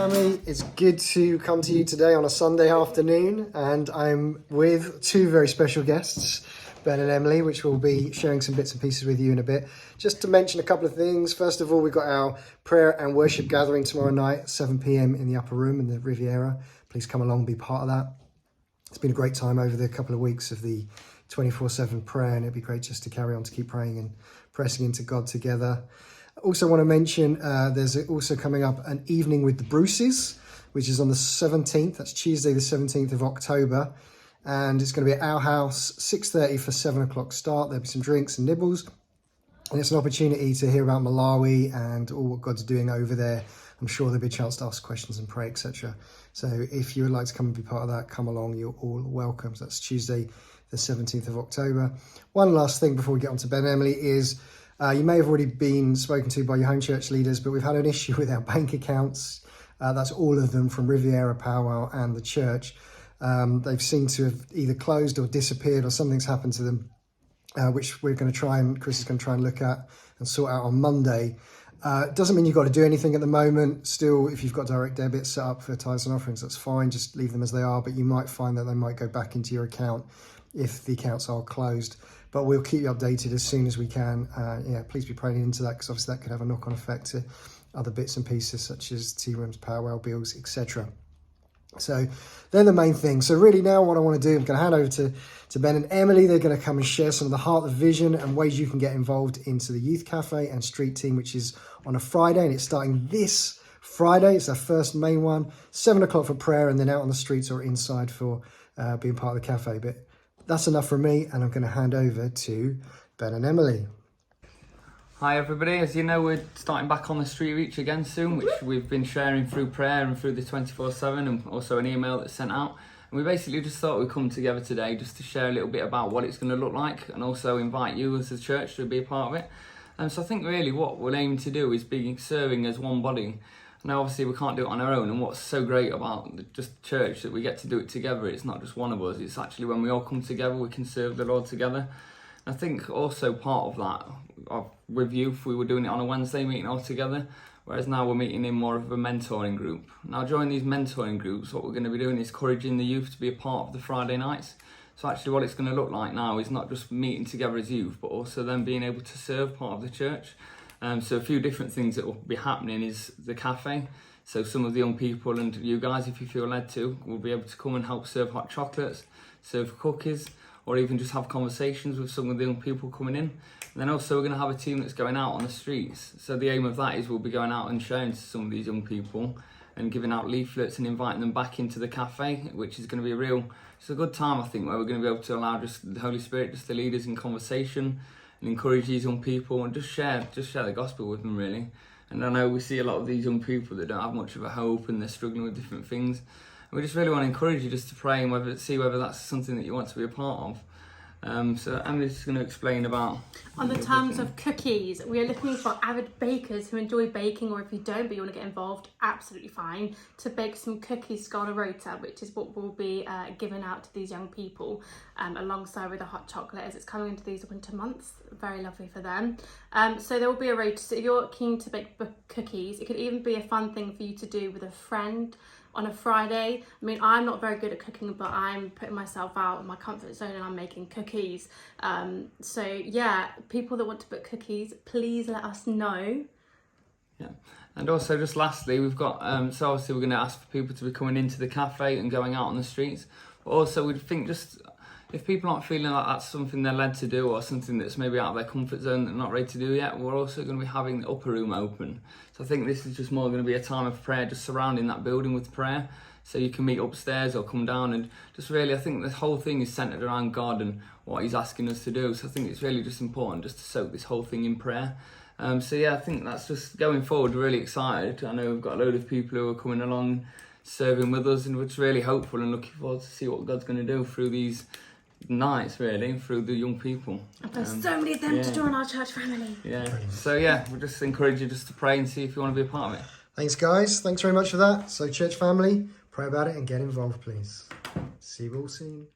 family, it's good to come to you today on a Sunday afternoon, and I'm with two very special guests, Ben and Emily, which will be sharing some bits and pieces with you in a bit. Just to mention a couple of things. First of all, we've got our prayer and worship gathering tomorrow night at 7 p.m. in the upper room in the Riviera. Please come along and be part of that. It's been a great time over the couple of weeks of the 24/7 prayer, and it'd be great just to carry on to keep praying and pressing into God together. I also want to mention there's also coming up an evening with the Bruces, which is on the 17th. That's Tuesday the 17th of October. And it's going to be at our house, 6:30 for 7 o'clock start. There'll be some drinks and nibbles. And it's an opportunity to hear about Malawi and all what God's doing over there. I'm sure there'll be a chance to ask questions and pray, etc. So if you would like to come and be part of that, come along. You're all welcome. So that's Tuesday the 17th of October. One last thing before we get on to Ben and Emily is you may have already been spoken to by your home church leaders, but we've had an issue with our bank accounts. That's all of them from Riviera, Powwow and the church. They've seemed to have either closed or disappeared, or something's happened to them, which we're going to try and Chris is going to try and look at and sort out on Monday. Doesn't mean you've got to do anything at the moment. Still, if you've got direct debits set up for tithes and offerings, that's fine. Just leave them as they are, but you might find that they might go back into your account if the accounts are closed. But we'll keep you updated as soon as we can. Please be praying into that, because obviously that could have a knock-on effect to other bits and pieces such as tea rooms, powwow bills, etc. So they're the main things. So really now what I want to do, I'm going to hand over to Ben and Emily. They're going to come and share some of the heart, the vision and ways you can get involved into the youth cafe and street team, which is on a Friday, and it's starting this Friday. It's our first main one, 7 o'clock for prayer, and then out on the streets or inside for being part of the cafe. But that's enough from me, and I'm going to hand over to Ben and Emily. Hi everybody, as you know, we're starting back on the street reach again soon, which we've been sharing through prayer and through the 24/7 and also an email that's sent out. And we basically just thought we'd come together today just to share a little bit about what it's going to look like, and also invite you as a church to be a part of it. And so I think really what we're aiming to do is be serving as one body. Now obviously we can't do it on our own, and what's so great about just church that we get to do it together. It's not just one of us, it's actually when we all come together we can serve the Lord together. I think also part of that, with youth, we were doing it on a Wednesday, meeting all together, whereas now we're meeting in more of a mentoring group. Now during these mentoring groups, what we're going to be doing is encouraging the youth to be a part of the Friday nights. So actually what it's going to look like now is not just meeting together as youth, but also then being able to serve part of the church. So a few different things that will be happening is the cafe. So some of the young people and you guys, if you feel led to, will be able to come and help serve hot chocolates, serve cookies, or even just have conversations with some of the young people coming in. And then also we're going to have a team that's going out on the streets. So the aim of that is we'll be going out and sharing to some of these young people and giving out leaflets and inviting them back into the cafe, which is going to be it's a good time, I think, where we're going to be able to allow just the Holy Spirit just to lead us in conversation and encourage these young people and just share the gospel with them, really. And I know we see a lot of these young people that don't have much of a hope and they're struggling with different things. We just really want to encourage you just to pray and see whether that's something that you want to be a part of. So Emily's just going to explain about... On the terms of cookies, we are looking for avid bakers who enjoy baking, or if you don't but you want to get involved, absolutely fine, to bake some cookies Scholar Rota, which is what will be given out to these young people alongside with the hot chocolate as it's coming into these winter months. Very lovely for them. So there will be a rota. So if you're keen to bake cookies, it could even be a fun thing for you to do with a friend on a Friday. I mean, I'm not very good at cooking, but I'm putting myself out of my comfort zone and I'm making cookies. So yeah, people that want to book cookies, please let us know. Yeah, and also just lastly, we've got, so obviously we're going to ask for people to be coming into the cafe and going out on the streets. But also we think just, if people aren't feeling like that's something they're led to do or something that's maybe out of their comfort zone that they're not ready to do yet, we're also going to be having the upper room open. So I think this is just more going to be a time of prayer, just surrounding that building with prayer. So you can meet upstairs or come down, and just really, I think the whole thing is centered around God and what he's asking us to do. So I think it's really just important just to soak this whole thing in prayer. So yeah, I think that's just going forward, we're really excited. I know we've got a load of people who are coming along, serving with us, and we're just really hopeful and looking forward to see what God's going to do through these nights, really, through the young people. And there's so many of them to join our church family. Yeah. So yeah, we'll just encourage you just to pray and see if you want to be a part of it. Thanks, guys. Thanks very much for that. So church family, pray about it and get involved, please. See you all soon.